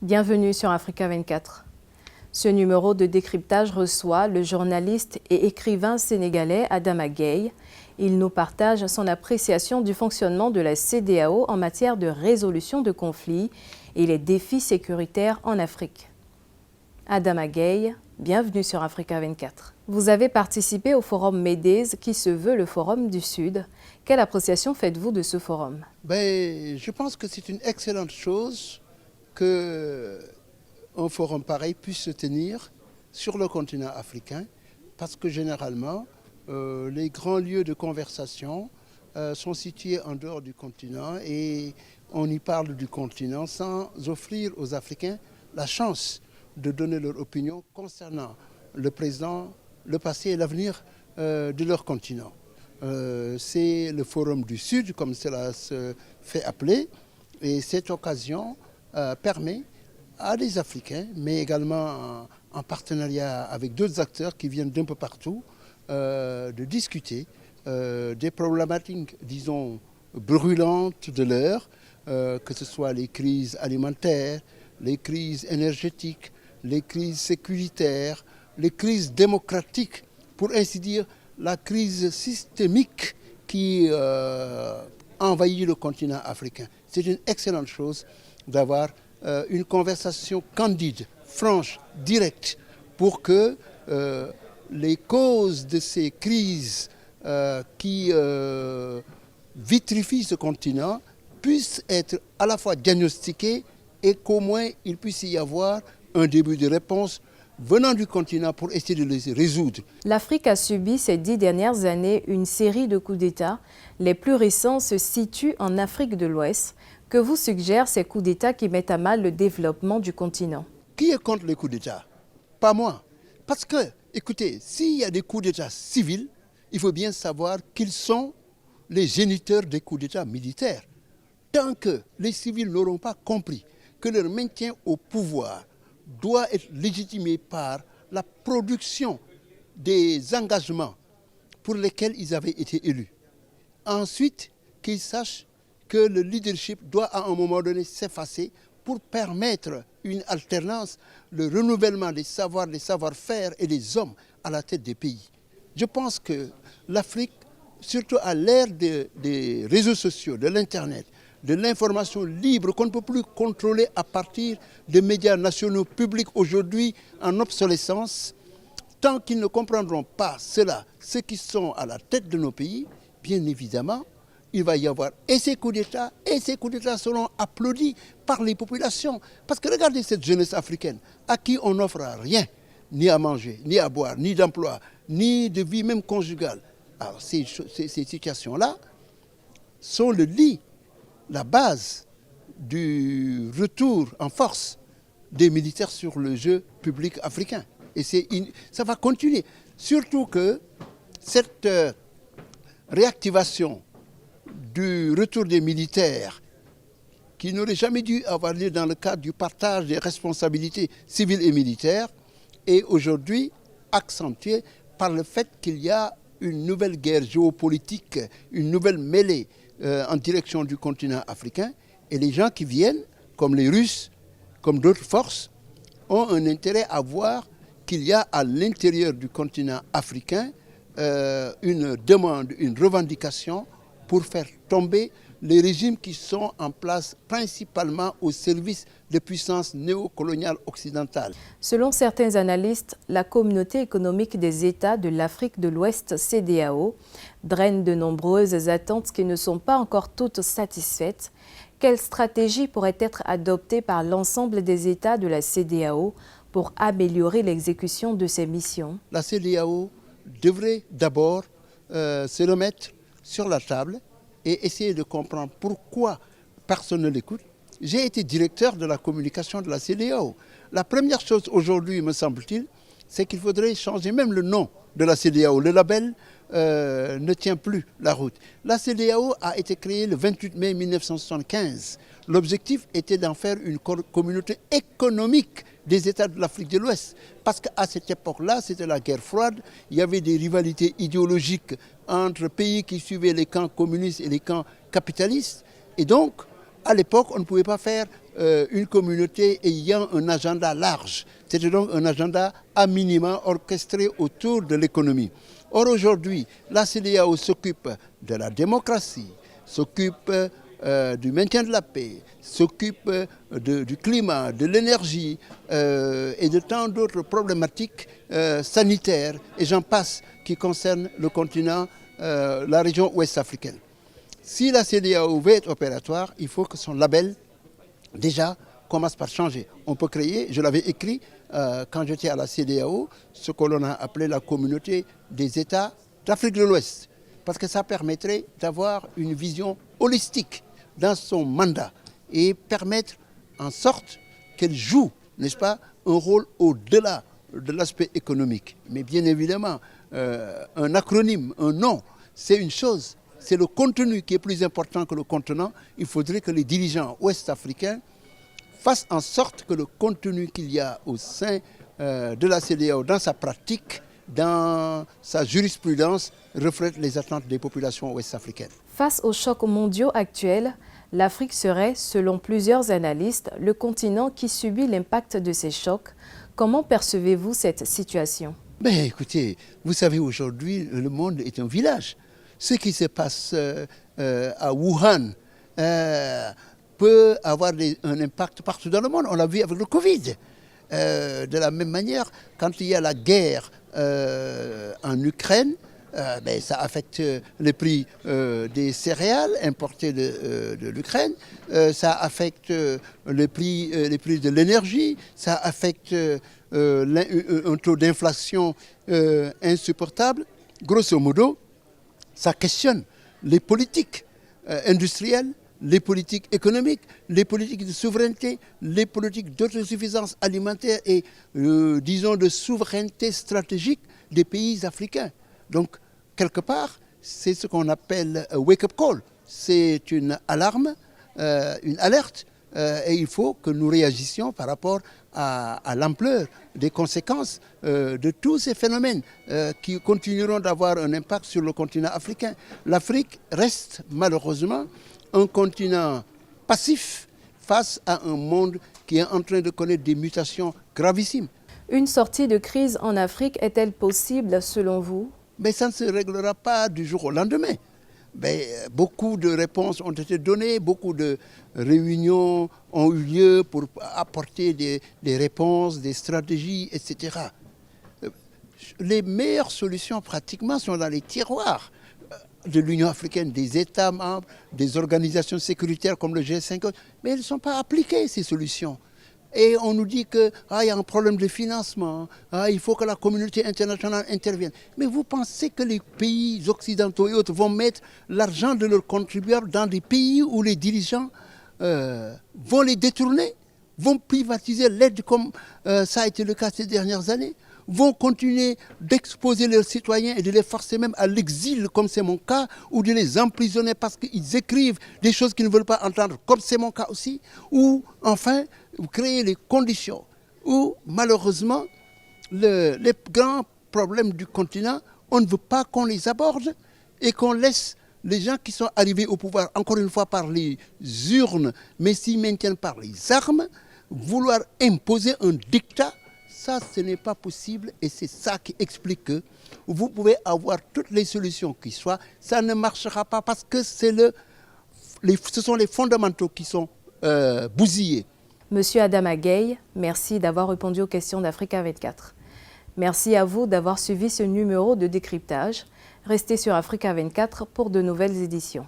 Bienvenue sur Africa 24. Ce numéro de décryptage reçoit le journaliste et écrivain sénégalais Adama Gaye. Il nous partage son appréciation du fonctionnement de la CEDEAO en matière de résolution de conflits et les défis sécuritaires en Afrique. Adama Gaye, bienvenue sur Africa 24. Vous avez participé au forum MEDES qui se veut le forum du Sud. Quelle appréciation faites-vous de ce forum? Je pense que c'est une excellente chose qu'un forum pareil puisse se tenir sur le continent africain parce que généralement, les grands lieux de conversation sont situés en dehors du continent et on y parle du continent sans offrir aux Africains la chance de donner leur opinion concernant le présent, le passé et l'avenir de leur continent. C'est le Forum du Sud, comme cela se fait appeler, et cette occasion permet à des Africains, mais également en partenariat avec d'autres acteurs qui viennent d'un peu partout, de discuter des problématiques, disons, brûlantes de l'heure, que ce soit les crises alimentaires, les crises énergétiques, les crises sécuritaires, les crises démocratiques, pour ainsi dire, la crise systémique qui envahit le continent africain. C'est une excellente chose d'avoir une conversation candide, franche, directe, pour que les causes de ces crises qui vitrifient ce continent puissent être à la fois diagnostiquées et qu'au moins il puisse y avoir un début de réponse venant du continent pour essayer de les résoudre. L'Afrique a subi ces 10 dernières années une série de coups d'État. Les plus récents se situent en Afrique de l'Ouest. Que vous suggèrent ces coups d'État qui mettent à mal le développement du continent? Qui est contre les coups d'État? Pas moi. Parce que, écoutez, s'il y a des coups d'État civils, il faut bien savoir qu'ils sont les géniteurs des coups d'État militaires. Tant que les civils n'auront pas compris que leur maintien au pouvoir doit être légitimé par la production des engagements pour lesquels ils avaient été élus. Ensuite, qu'ils sachent que le leadership doit à un moment donné s'effacer pour permettre une alternance, le renouvellement des savoirs, des savoir-faire et des hommes à la tête des pays. Je pense que l'Afrique, surtout à l'ère des réseaux sociaux, de l'Internet, de l'information libre qu'on ne peut plus contrôler à partir des médias nationaux publics aujourd'hui en obsolescence, tant qu'ils ne comprendront pas cela, ceux qui sont à la tête de nos pays, bien évidemment, il va y avoir et ces coups d'État seront applaudis par les populations. Parce que regardez cette jeunesse africaine à qui on n'offre rien, ni à manger, ni à boire, ni d'emploi, ni de vie même conjugale. Alors ces situations-là sont le lit, la base du retour en force des militaires sur le jeu public africain. Et ça va continuer. Surtout que cette réactivation du retour des militaires, qui n'aurait jamais dû avoir lieu dans le cadre du partage des responsabilités civiles et militaires, est aujourd'hui accentuée par le fait qu'il y a une nouvelle guerre géopolitique, une nouvelle mêlée en direction du continent africain. Et les gens qui viennent, comme les Russes, comme d'autres forces, ont un intérêt à voir qu'il y a à l'intérieur du continent africain une demande, une revendication pour faire tomber les régimes qui sont en place principalement au service des puissances néocoloniales occidentales. Selon certains analystes, la communauté économique des États de l'Afrique de l'Ouest, CEDEAO, draine de nombreuses attentes qui ne sont pas encore toutes satisfaites. Quelle stratégie pourrait être adoptée par l'ensemble des États de la CEDEAO pour améliorer l'exécution de ces missions? La CEDEAO devrait d'abord se remettre sur la table et essayer de comprendre pourquoi personne ne l'écoute. J'ai été directeur de la communication de la CEDEAO. La première chose aujourd'hui, me semble-t-il, c'est qu'il faudrait changer même le nom de la CEDEAO. Le label ne tient plus la route. La CEDEAO a été créée le 28 mai 1975. L'objectif était d'en faire une communauté économique des États de l'Afrique de l'Ouest. Parce qu'à cette époque-là, c'était la guerre froide, il y avait des rivalités idéologiques entre pays qui suivaient les camps communistes et les camps capitalistes. Et donc, À l'époque, on ne pouvait pas faire une communauté ayant un agenda large. C'était donc un agenda à minima orchestré autour de l'économie. Or aujourd'hui, la CEDEAO s'occupe de la démocratie, s'occupe du maintien de la paix, s'occupe du climat, de l'énergie et de tant d'autres problématiques sanitaires, et j'en passe, qui concernent le continent, la région ouest africaine. Si la CEDEAO veut être opératoire, il faut que son label, déjà, commence par changer. On peut créer, je l'avais écrit quand j'étais à la CEDEAO, ce que l'on a appelé la communauté des États d'Afrique de l'Ouest, parce que ça permettrait d'avoir une vision holistique dans son mandat et permettre en sorte qu'elle joue, n'est-ce pas, un rôle au-delà de l'aspect économique. Mais bien évidemment, un acronyme, un nom, c'est une chose. C'est le contenu qui est plus important que le contenant. Il faudrait que les dirigeants ouest-africains fassent en sorte que le contenu qu'il y a au sein de la CEDEAO, dans sa pratique, dans sa jurisprudence, reflète les attentes des populations ouest-africaines. Face aux chocs mondiaux actuels, l'Afrique serait, selon plusieurs analystes, le continent qui subit l'impact de ces chocs. Comment percevez-vous cette situation? Ben, écoutez, vous savez, aujourd'hui, le monde est un village. Ce qui se passe à Wuhan peut avoir un impact partout dans le monde. On l'a vu avec le Covid. De la même manière, quand il y a la guerre en Ukraine, ben, ça affecte les prix des céréales importées de l'Ukraine, ça affecte les prix de l'énergie, ça affecte un taux d'inflation insupportable. Grosso modo, ça questionne les politiques industrielles, les politiques économiques, les politiques de souveraineté, les politiques d'autosuffisance alimentaire et, disons, de souveraineté stratégique des pays africains. Donc, quelque part, c'est ce qu'on appelle un wake-up call. C'est une alarme, une alerte, et il faut que nous réagissions par rapport à l'ampleur des conséquences de tous ces phénomènes qui continueront d'avoir un impact sur le continent africain. L'Afrique reste malheureusement un continent passif face à un monde qui est en train de connaître des mutations gravissimes. Une sortie de crise en Afrique est-elle possible selon vous? Mais ça ne se réglera pas du jour au lendemain. Ben, beaucoup de réponses ont été données, beaucoup de réunions ont eu lieu pour apporter des réponses, des stratégies, etc. Les meilleures solutions pratiquement sont dans les tiroirs de l'Union africaine, des États membres, des organisations sécuritaires comme le G5, mais elles ne sont pas appliquées, ces solutions. Et on nous dit qu'il y a un problème de financement, il faut que la communauté internationale intervienne. Mais vous pensez que les pays occidentaux et autres vont mettre l'argent de leurs contribuables dans des pays où les dirigeants vont les détourner, vont privatiser l'aide comme ça a été le cas ces dernières années, vont continuer d'exposer leurs citoyens et de les forcer même à l'exil, comme c'est mon cas, ou de les emprisonner parce qu'ils écrivent des choses qu'ils ne veulent pas entendre, comme c'est mon cas aussi, ou enfin, créer les conditions où, malheureusement, les grands problèmes du continent, on ne veut pas qu'on les aborde et qu'on laisse les gens qui sont arrivés au pouvoir, encore une fois par les urnes, mais s'y maintiennent par les armes, vouloir imposer un dictat. Ça, ce n'est pas possible et c'est ça qui explique que vous pouvez avoir toutes les solutions qui soient, ça ne marchera pas parce que ce sont les fondamentaux qui sont bousillés. Monsieur Adama Gueye, merci d'avoir répondu aux questions d'Africa 24. Merci à vous d'avoir suivi ce numéro de décryptage. Restez sur Africa 24 pour de nouvelles éditions.